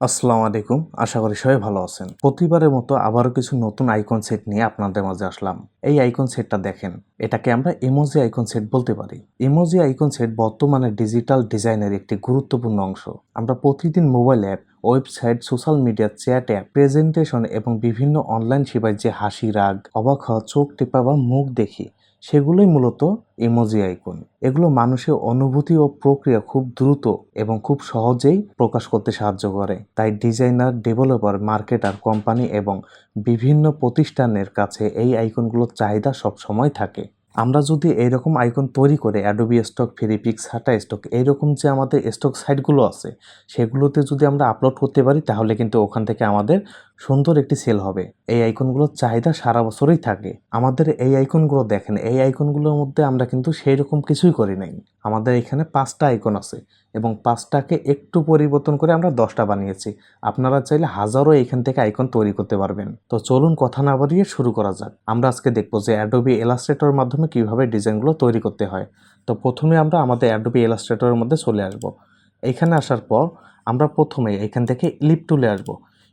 আসসালামু আলাইকুম। আশা করি সবাই ভালো আছেন। প্রতিবারের মতো আবারও কিছু নতুন আইকন সেট নিয়ে আপনাদের মাঝে আসলাম। এই আইকন সেটটা দেখেন। এটাকে আমরা ইমোজি আইকন সেট বলতে পারি। ইমোজি আইকন সেট বর্তমানে ডিজিটাল ডিজাইনের একটি গুরুত্বপূর্ণ অংশ। আমরা প্রতিদিন mobile app, website, social media, chat app, presentation এবং বিভিন্ন অনলাইন সেবায় যে হাসি, রাগ, অবাক হওয়া, চোখ টেপা বা মুখ দেখি, সেগুলোই মূলত ইমোজি আইকন। এগুলো মানুষের অনুভূতি ও প্রক্রিয়া খুব দ্রুত এবং খুব সহজেই প্রকাশ করতে সাহায্য করে। তাই ডিজাইনার, ডেভেলপার, মার্কেটার, কোম্পানি এবং বিভিন্ন প্রতিষ্ঠানের কাছে এই আইকনগুলোর চাহিদা সবসময় থাকে। আমরা যদি এইরকম আইকন তৈরি করে অ্যাডোবি স্টক, ফ্রি, পিক্সার্ট এইরকম যে আমাদের স্টক সাইটগুলো আছে, সেগুলোতে যদি আমরা আপলোড করতে পারি, তাহলে কিন্তু ওখান থেকে আমাদের সুন্দর একটি সেল হবে। এই আইকনগুলোর চাহিদা সারা বছরই থাকে। আমাদের এই আইকনগুলো দেখেন, এই আইকনগুলোর মধ্যে আমরা কিন্তু সেই রকম কিছুই করি নাই। আমাদের এখানে 5টা আইকন আছে এবং 5টাকে একটু পরিবর্তন করে আমরা 10টা বানিয়েছি। আপনারা চাইলে হাজারো এখান থেকে আইকন তৈরি করতে পারবেন। তো চলুন কথা না বাড়িয়ে শুরু করা যাক। আমরা আজকে দেখব যে অ্যাডোবি ইলাস্ট্রেটরের মাধ্যমে কিভাবে ডিজাইনগুলো তৈরি করতে হয়। তো প্রথমে আমরা আমাদের অ্যাডোবি ইলাস্ট্রেটরের মধ্যে চলে আসব। এইখানে আসার পর আমরা প্রথমে এখান থেকে ইলিপ টুলে আসব।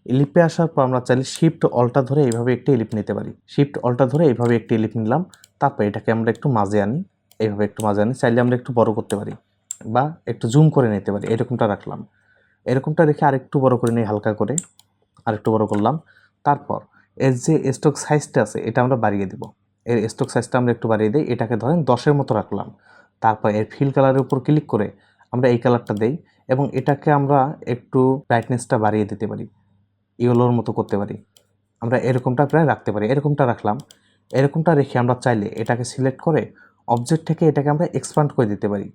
ইলিপে আসার পর আমরা চাইলে শিফট অল্টা ধরে এইভাবে একটি ইলিপ নিতে পারি। শিফট অল্টা ধরে এইভাবে একটি ইলিপ নিলাম। তারপর এটাকে আমরা একটু মাঝে আনি, এইভাবে একটু মাঝে আনি। চাইলে আমরা একটু বড় করতে পারি বা একটু জুম করে নিতে পারি। এরকমটা রাখলাম। এরকমটা রেখে আরেকটু বড় করে নিই, হালকা করে আরেকটু বড় করলাম। তারপর এর যে স্টক সাইজটা আছে এটা আমরা বাড়িয়ে দেব। এর স্টক সাইজটা আমরা একটু বাড়িয়ে দিই। এটাকে ধরেন 10-এর মতো রাখলাম। তারপর এর ফিল কালারের উপর ক্লিক করে আমরা এই কালারটা দেই এবং এটাকে আমরা একটু ব্রাইটনেসটা বাড়িয়ে দিতে পারি, ইয়েলোর মতো করতে পারি। আমরা এরকমটা প্রায় রাখতে পারি। এরকমটা রাখলাম। এরকমটা রেখে আমরা চাইলে এটাকে সিলেক্ট করে অবজেক্ট থেকে এটাকে আমরা এক্সপান্ড করে দিতে পারি।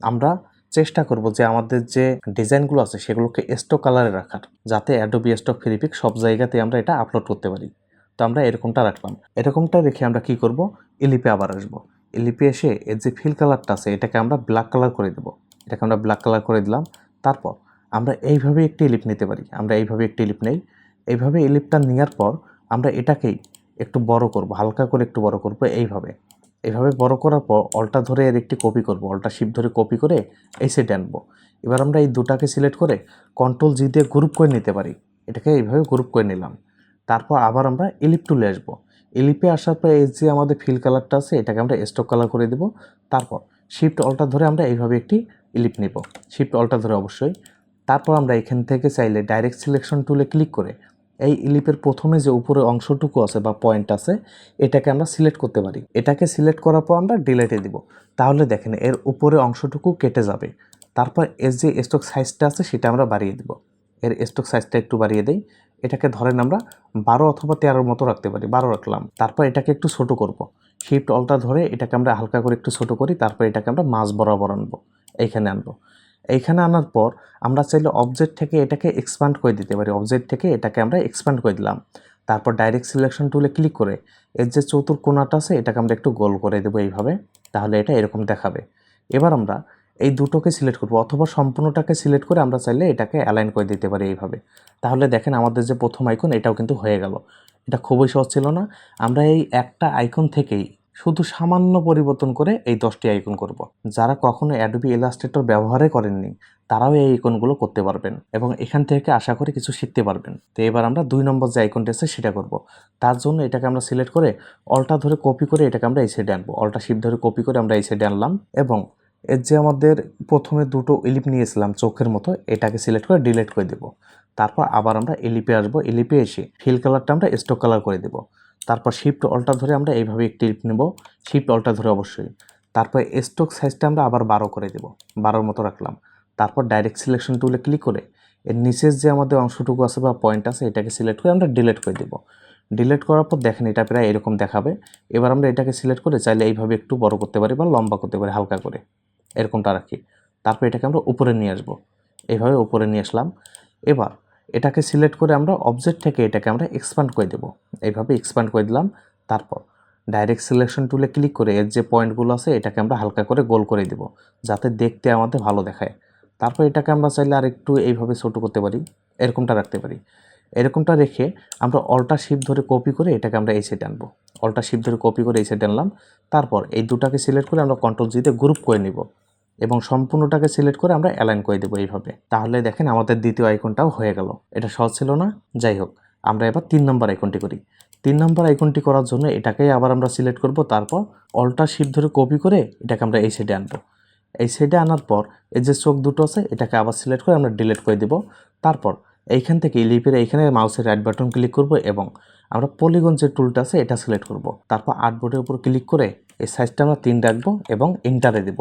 আমরা চেষ্টা করব যে আমাদের যে ডিজাইনগুলো আছে সেগুলোকে স্টক কালারে রাখার, যাতে অ্যাডোবি স্টক, ফ্রি পিক সব জায়গাতে আমরা এটা আপলোড করতে পারি। তো আমরা এরকমটা রাখলাম। এরকমটা রেখে আমরা কি করব, ইলিপে আবার আসব। ইলিপে এসে এর যে ফিল কালারটা আছে এটাকে আমরা ব্ল্যাক কালার করে দেব। এটাকে আমরা ব্ল্যাক কালার করে দিলাম। তারপর আমরা এইভাবে একটি ইলিপ নিতে পারি। আমরা এইভাবে একটি ইলিপ নেই। এইভাবে ইলিপটা নেওয়ার পর আমরা এটাকেই একটু বড় করব, হালকা করে একটু বড় করব। এইভাবে বড় করার পর অল্টা ধরে এর একটি কপি করব, অল্টা শিফট ধরে কপি করে এই সাইডে আনবো। এবার আমরা এই দুটাকে সিলেক্ট করে কন্ট্রোল জি দিয়ে গ্রুপ করে নিতে পারি। এটাকে এইভাবে গ্রুপ করে নিলাম। তারপর আবার আমরা ইলিপ টুলে আসবো। ইলিপে আসার পর এই যে আমাদের ফিল কালারটা আছে এটাকে আমরা স্টক কালার করে দেব। তারপর শিফট অল্টা ধরে আমরা এইভাবে একটি ইলিপ নেব, শিফট অল্টা ধরে অবশ্যই। তারপর আমরা এখান থেকে চাইলে ডাইরেক্ট সিলেকশন টুলে ক্লিক করে এই ইলিপের প্রথমে যে উপরে অংশটুকু আছে বা পয়েন্ট আছে এটাকে আমরা সিলেক্ট করতে পারি। এটাকে সিলেক্ট করার পর আমরা ডিলেটে দিব। তাহলে দেখেন এর উপরে অংশটুকু কেটে যাবে। তারপর এর যে স্টক সাইজটা আছে সেটা আমরা বাড়িয়ে দিব। এর স্টক সাইজটা একটু বাড়িয়ে দেই। এটাকে ধরেন আমরা 12 অথবা 13-র মতো রাখতে পারি। 12 রাখলাম। তারপর এটাকে একটু ছোট করব। শিফট অল্টা ধরে এটাকে আমরা হালকা করে একটু ছোট করি। তারপর এটাকে আমরা মাঝ বরাবর আনবো, এইখানে আনবো। এইখানে আনার পর আমরা চাইলে অবজেক্ট থেকে এটাকে এক্সপ্যান্ড করে দিতে পারি। অবজেক্ট থেকে এটাকে আমরা এক্সপ্যান্ড করে দিলাম। তারপর ডাইরেক্ট সিলেকশন টুলে ক্লিক করে এর যে চতুর কোণাটা আছে এটাকে আমরা একটু গোল করে দেবো এইভাবে। তাহলে এটা এরকম দেখাবে। এবার আমরা এই দুটোকে সিলেক্ট করব অথবা সম্পূর্ণটাকে সিলেক্ট করে আমরা চাইলে এটাকে অ্যালাইন করে দিতে পারি এইভাবে। তাহলে দেখেন আমাদের যে প্রথম আইকন এটাও কিন্তু হয়ে গেল। এটা খুবই সহজ ছিল না? আমরা এই একটা আইকন থেকেই শুধু সামান্য পরিবর্তন করে এই 10টি আইকন করব। যারা কখনো অ্যাডোবি ইলাস্ট্রেটর ব্যবহারই করেননি তারাও এই আইকনগুলো করতে পারবেন এবং এখান থেকে আশা করি কিছু শিখতে পারবেন। তো এবার আমরা 2 নম্বর যে আইকনটা আছে সেটা করব। তার জন্য এটাকে আমরা সিলেক্ট করে অল্টা ধরে কপি করে এটাকে আমরা এই সাইডে আনবো। অল্টা শিফট ধরে কপি করে আমরা এই সাইডে আনলাম এবং এর যে আমাদের প্রথমে দুটো ইলিপ নিয়েছিলাম চোখের মতো এটাকে সিলেক্ট করে ডিলিট করে দেব। তারপর আবার আমরা ইলিপে আসবো। ইলিপে এসে ফিল কালারটা আমরা স্টক কালার করে দেব। তারপর শিফট অল্টা ধরে আমরা এইভাবে একটি ইলিপ নেব, শিফট অল্টা ধরে অবশ্যই। তারপর স্টক সাইজটা আমরা আবার 12 করে দেব, 12-র মতো রাখলাম। তারপর ডাইরেক্ট সিলেকশন টুলে ক্লিক করে এর নিচের যে আমাদের অংশটুকু আছে বা পয়েন্ট আছে এটাকে সিলেক্ট করে আমরা ডিলিট করে দেব। ডিলিট করার পর দেখেন এটা প্রায় এরকম দেখাবে। এবার আমরা এটাকে সিলেক্ট করে চাইলে এইভাবে একটু বড় করতে পারি বা লম্বা করতে পারি হালকা করে, এরকমটা রাখি। তারপর এটাকে আমরা উপরে নিয়ে আসবো, এইভাবে উপরে নিয়ে আসলাম। এবার এটাকে সিলেক্ট করে আমরা অবজেক্ট থেকে এটাকে আমরা এক্সপ্যান্ড করে দেব, এইভাবে এক্সপ্যান্ড করে দিলাম। তারপর ডাইরেক্ট সিলেকশন টুলে ক্লিক করে এর যে পয়েন্টগুলো আছে এটাকে আমরা হালকা করে গোল করে দেব, যাতে দেখতে আমাদের ভালো দেখায়। তারপর এটাকে আমরা চাইলে আর একটু এইভাবে ছোট করতে পারি, এরকমটা রাখতে পারি। এরকমটা রেখে আমরা অল্টা শিফট ধরে কপি করে এটাকে আমরা এই সাইডে আনবো। অল্টা শিফট ধরে কপি করে এই সাইডে আনলাম। তারপর এই দুটাকে সিলেক্ট করে আমরা কন্ট্রোল জিতে গ্রুপ করে নিব। এবং সম্পূর্ণটাকে সিলেক্ট করে আমরা অ্যালাইন করে দেবো এইভাবে। তাহলে দেখেন আমাদের দ্বিতীয় আইকনটাও হয়ে গেল। এটা সহজ ছিল না? যাই হোক, আমরা এবার 3 নম্বর আইকনটি করি। 3 নম্বর আইকনটি করার জন্য এটাকেই আবার আমরা সিলেক্ট করব, তারপর অল্টার শিফট ধরে কপি করে এটাকে আমরা এই সাইডে আনবো। এই সাইডে আনার পর এই যে চোখ দুটো আছে এটাকে আবার সিলেক্ট করে আমরা ডিলিট করে দেব। তারপর এইখান থেকে ইলিপের এইখানে মাউসের রাইট বাটন ক্লিক করব এবং আমরা পলিগন যে টুলটা আছে এটা সিলেক্ট করব। তারপর আর্টবোর্ডের উপর ক্লিক করে এই সাইজটা আমরা 3 রাখবো এবং এন্টারে দেব।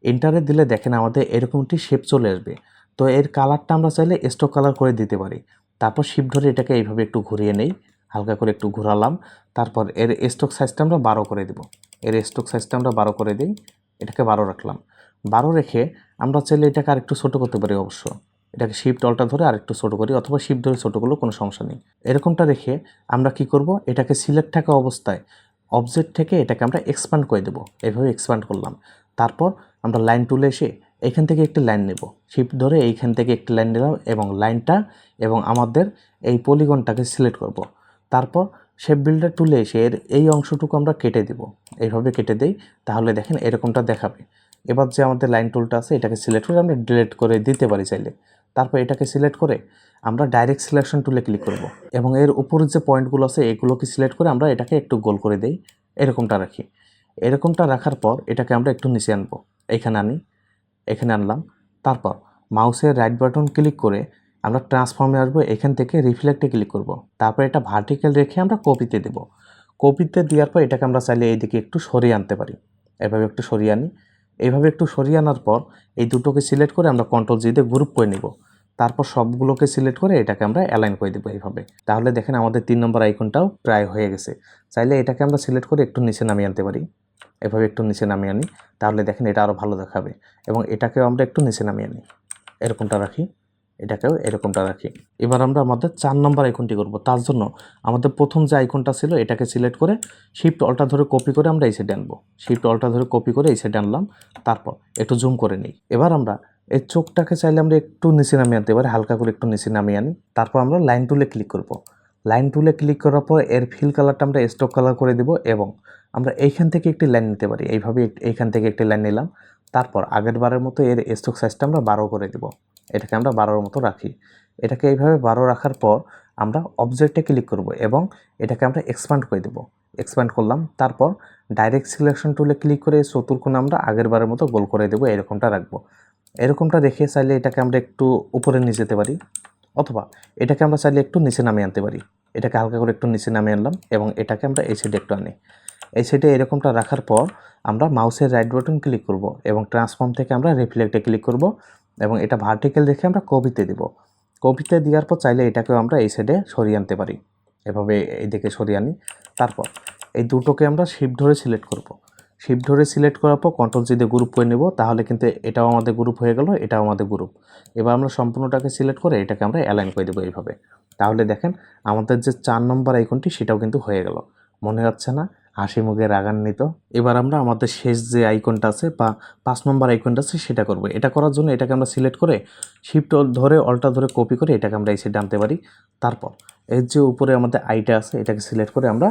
এন্টারে দিলে দেখেন আমাদের এরকমটি শেপ চলে আসবে। তো এর কালারটা আমরা চাইলে স্টক কালার করে দিতে পারি। তারপর শিফট ধরে এটাকে এইভাবে একটু ঘুরিয়ে নেই, হালকা করে একটু ঘোরালাম। তারপর এর স্টক সাইজটা আমরা 12 করে দেব। এর স্টক সাইজটা আমরা 12 করে দিই, এটাকে 12 রাখলাম। 12 রেখে আমরা চাইলে এটাকে আরেকটু ছোটো করতে পারি অবশ্য। এটাকে শিফট অল্টা ধরে আরেকটু ছোটো করি, অথবা শিফট ধরে ছোটো করলেও কোনো সমস্যা নেই। এরকমটা রেখে আমরা কি করব, এটাকে সিলেক্ট থাকা অবস্থায় অবজেক্ট থেকে এটাকে আমরা এক্সপ্যান্ড করে দেবো। এভাবে এক্সপ্যান্ড করলাম। তারপর আমরা লাইন টুলে এসে এইখান থেকে একটি লাইন নেব, শিফট ধরে এইখান থেকে একটি লাইন নিলাম এবং লাইনটা এবং আমাদের এই পলিগনটাকে সিলেক্ট করব। তারপর শেপ বিল্ডার টুলে এসে এর এই অংশটুকু আমরা কেটে দেব। এইভাবে কেটে দেই, তাহলে দেখেন এরকমটা দেখাবে। এবার যে আমাদের লাইন টুলটা আছে এটাকে সিলেক্ট করে আমরা ডিলিট করে দিতে পারি চাইলে। তারপর এটাকে সিলেক্ট করে আমরা ডাইরেক্ট সিলেকশন টুলে ক্লিক করব এবং এর উপরের যে পয়েন্টগুলো আছে এগুলোকে সিলেক্ট করে আমরা এটাকে একটু গোল করে দেই। এরকমটা রাখি। এরকমটা রাখার পর এটাকে আমরা একটু নিচে আনবো। এখানে আনি, এখানে আনলাম। তারপর মাউসের রাইট বাটন ক্লিক করে আমরা ট্রান্সফর্মে আসবো, এখান থেকে রিফ্লেক্টে ক্লিক করব। তারপর এটা ভার্টিক্যাল রেখে আমরা কপিতে দেব। কপিতে দেওয়ার পর এটাকে আমরা চাইলে এইদিকে একটু সরিয়ে আনতে পারি। এভাবে একটু সরিয়ে আনি। এইভাবে একটু সরিয়ে আনার পর এই দুটোকে সিলেক্ট করে আমরা কন্ট্রোল জি দিয়ে গ্রুপ করে নেব। তারপর সবগুলোকে সিলেক্ট করে এটাকে আমরা অ্যালাইন করে দেবো এইভাবে। তাহলে দেখেন আমাদের 3 নম্বর আইকনটাও প্রায় হয়ে গেছে। চাইলে এটাকে আমরা সিলেক্ট করে একটু নিচে নামিয়ে আনতে পারি। এভাবে একটু নিচে নামিয়ে আনি, তাহলে দেখেন এটা আরও ভালো দেখাবে। এবং এটাকেও আমরা একটু নিচে নামিয়ে আনি, এরকমটা রাখি। এটাকেও এরকমটা রাখি। এবার আমরা আমাদের 4 নম্বর আইকনটি করব। তার জন্য আমাদের প্রথম যে আইকনটা ছিল এটাকে সিলেক্ট করে শিফট অল্টা ধরে কপি করে আমরা এই সাইডে আনবো। শিফট অল্টা ধরে কপি করে এই সাইডে আনলাম। তারপর একটু জুম করে নিই। এবার আমরা এই চোখটাকে চাইলে আমরা একটু নিচে নামিয়ে আনতে পারি, হালকা করে একটু নিচে নামিয়ে আনি। তারপর আমরা লাইন টুলে ক্লিক করব। লাইন টুলে ক্লিক করার পর এর ফিল কালারটা আমরা স্টক কালার করে দেব এবং আমরা এইখান থেকে একটি লাইন নিতে পারি। এইভাবে এইখান থেকে একটি লাইন নিলাম। তারপর আগের বারের মতো এর স্ট্রোক সাইজটা আমরা 12 করে দেব। এটাকে আমরা 12-এর মতো রাখি। এটাকে এইভাবে 12 রাখার পর আমরা অবজেক্টে ক্লিক করব এবং এটাকে আমরা এক্সপ্যান্ড করে দেব। এক্সপ্যান্ড করলাম। তারপর ডাইরেক্ট সিলেকশন টুলে ক্লিক করে চতুর্কোণ আমরা আগের বারের মতো গোল করে দেব। এরকমটা রাখবো। এরকমটা রেখে চাইলে এটাকে আমরা একটু উপরে নিয়ে যেতে পারি, অথবা এটাকে আমরা চাইলে একটু নিচে নামিয়ে আনতে পারি। এটাকে হালকা করে একটু নিচে নামিয়ে আনলাম এবং এটাকে আমরা এই সাইডে একটু আনি। এই সাইডে এরকমটা রাখার পর আমরা মাউসের রাইট বাটন ক্লিক করব এবং ট্রান্সফর্ম থেকে আমরা রিফ্লেক্টে ক্লিক করব এবং এটা ভার্টিক্যাল রেখে আমরা কপিতে দেব। কপিতে দেওয়ার পর চাইলে এটাকেও আমরা এই সাইডে সরিয়ে আনতে পারি। এভাবে এইদিকে সরিয়ে আনি। তারপর এই দুটোকে আমরা শিফট ধরে সিলেক্ট করব। শিফট ধরে সিলেক্ট করার পর কন্ট্রোল জি দিয়ে গ্রুপ করে নেব। তাহলে কিন্তু এটাও আমাদের গ্রুপ হয়ে গেল, এটাও আমাদের গ্রুপ। এবার আমরা সম্পূর্ণটাকে সিলেক্ট করে এটাকে আমরা অ্যালাইন করে দেবো এইভাবে। তাহলে দেখেন আমাদের যে 4 নম্বর আইকনটি সেটাও কিন্তু হয়ে গেল। মনে হচ্ছে না হাসি মুখে রাগান্বিত? এবার আমরা আমাদের শেষ যে আইকনটা আছে বা 5 নম্বর আইকনটা আছে সেটা করব। এটা করার জন্য এটাকে আমরা সিলেক্ট করে শিফট ধরে অল্টা ধরে কপি করে এটাকে আমরা এই সাইডে আনতে পারি। তারপর এর যে উপরে আমাদের আইটা আছে এটাকে সিলেক্ট করে আমরা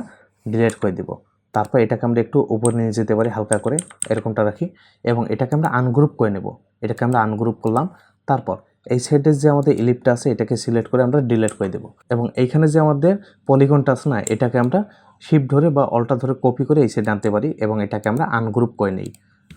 ডিলিট করে দেব। তারপর এটাকে আমরা একটু উপরে নিয়ে যেতে পারি হালকা করে, এরকমটা রাখি এবং এটাকে আমরা আনগ্রুপ করে নেব। এটাকে আমরা আনগ্রুপ করলাম। তারপর এই সাইডের যে আমাদের ইলিপটা আছে এটাকে সিলেক্ট করে আমরা ডিলিট করে দেব এবং এইখানে যে আমাদের পলিগনটা আছে না এটাকে আমরা শিফট ধরে বা অল্টা ধরে কপি করে এই সাইডে আনতে পারি এবং এটাকে আমরা আনগ্রুপ করে নিই।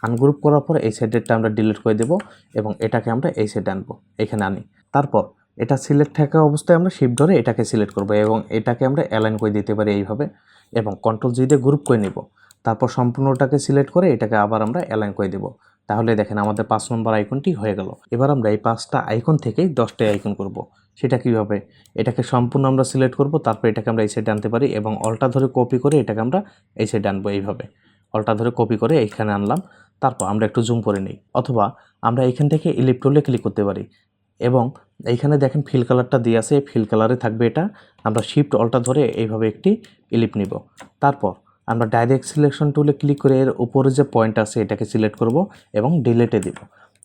আনগ্রুপ করার পর এই সাইডেরটা আমরা ডিলিট করে দেব এবং এটাকে আমরা এই সাইডে আনবো, এখানে আনি। তারপর এটা সিলেক্ট থাকা অবস্থায় আমরা শিফট ধরে এটাকে সিলেক্ট করব এবং এটাকে আমরা অ্যালাইন করে দিতে পারি এইভাবে এবং কন্ট্রোল জি দিয়ে গ্রুপ করে নেব। তারপর সম্পূর্ণটাকে সিলেক্ট করে এটাকে আবার আমরা অ্যালাইন করে দেব। তাহলে দেখেন আমাদের 5 নম্বর আইকনটি হয়ে গেল। এবার আমরা এই 5টা আইকন থেকেই 10টা আইকন করব। সেটা কীভাবে? এটাকে সম্পূর্ণ আমরা সিলেক্ট করব, তারপর এটাকে আমরা এই সাইডে আনতে পারি এবং অল্টা ধরে কপি করে এটাকে আমরা এই সাইডে আনবো এইভাবে। অল্টা ধরে কপি করে এইখানে আনলাম। তারপর আমরা একটু জুম করে নিই, অথবা আমরা এইখান থেকে ইলিপ টুলে ক্লিক করতে পারি এবং এইখানে দেখেন ফিল কালারটা দিয়ে আছে, ফিল কালারে থাকবে এটা। আমরা শিফট অল্টা ধরে এইভাবে একটি ইলিপ নিব। তারপর আমরা ডাইরেক্ট সিলেকশন টুলে ক্লিক করে এর উপরে যে পয়েন্ট আছে এটাকে সিলেক্ট করব এবং ডিলিটে দিব।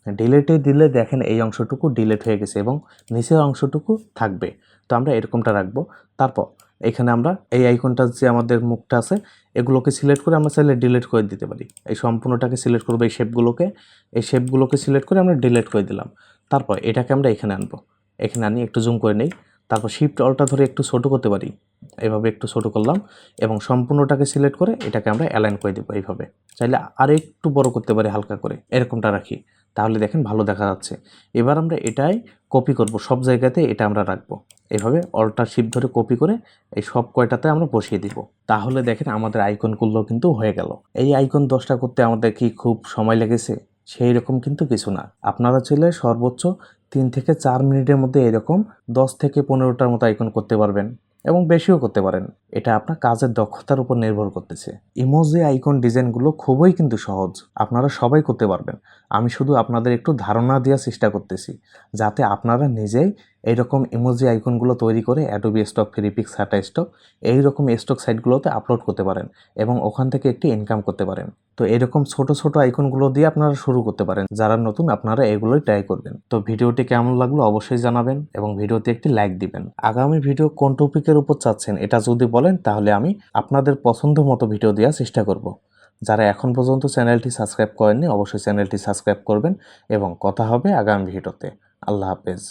ডিলিটে দিলে দেখেন এই অংশটুকু ডিলিট হয়ে গেছে এবং নিচের অংশটুকু থাকবে। তো আমরা এরকমটা রাখবো। তারপর এখানে আমরা এই আইকনটা যে আমাদের মুখটা আছে এগুলোকে সিলেক্ট করে আমরা চাইলে ডিলিট করে দিতে পারি। এই সম্পূর্ণটাকে সিলেক্ট করবো, এই শেপগুলোকে সিলেক্ট করে আমরা ডিলিট করে দিলাম। তারপর এটাকে আমরা এখানে আনবো, এখানে আনি একটু জুম করে নেই। তারপর শিফট অলটা ধরে একটু ছোট করতে পারি, এইভাবে একটু ছোট করলাম এবং সম্পূর্ণটাকে সিলেক্ট করে এটাকে আমরা অ্যালাইন করে দেবো এইভাবে। চাইলে আর একটু বড় করতে পারি হালকা করে, এরকমটা রাখি, তাহলে দেখেন ভালো দেখা যাচ্ছে। এবার আমরা এটাই কপি করব, সব জায়গাতে এটা আমরা রাখবো। এভাবে অল্টার শিফট ধরে কপি করে এই সব কয়টাতে আমরা বসিয়ে দিব। তাহলে দেখেন আমাদের আইকনগুলো কিন্তু হয়ে গেল। এই আইকন 10টা করতে আমাদের কি খুব সময় লেগেছে? সেই রকম কিন্তু কিছু না। আপনারা চাইলে সর্বোচ্চ 3 থেকে 4 মিনিটের মধ্যে এরকম 10 থেকে 15টার মতো আইকন করতে পারবেন এবং বেশিও করতে পারেন। এটা আপনার কাজের দক্ষতার উপর নির্ভর করতেছে। ইমোজি আইকন ডিজাইনগুলো খুবই কিন্তু সহজ, আপনারা সবাই করতে পারবেন। আমি শুধু আপনাদের একটু ধারণা দেওয়ার চেষ্টা করতেছি যাতে আপনারা নিজেই এইরকম ইমোজি আইকনগুলো তৈরি করে অ্যাডোবি স্টক, ফ্রিপিক্স, শাটারস্টক এইরকম স্টক সাইটগুলোতে আপলোড করতে পারেন এবং ওখান থেকে একটি ইনকাম করতে পারেন। তো এরকম ছোট ছোট আইকনগুলো দিয়ে আপনারা শুরু করতে পারেন। যারা নতুন আপনারা এগুলোই ট্রাই করবেন। তো ভিডিওটি কেমন লাগলো অবশ্যই জানাবেন এবং ভিডিওতে একটি লাইক দিবেন। আগামী ভিডিও কোন টপিকের উপর চাচ্ছেন এটা যদি বলেন তাহলে আমি আপনাদের পছন্দ মতো ভিডিও দেওয়ার চেষ্টা করব। যারা এখন পর্যন্ত চ্যানেলটি সাবস্ক্রাইব করেননি অবশ্যই চ্যানেলটি সাবস্ক্রাইব করবেন এবং কথা হবে আগামী ভিডিওতে। আল্লাহ হাফেজ।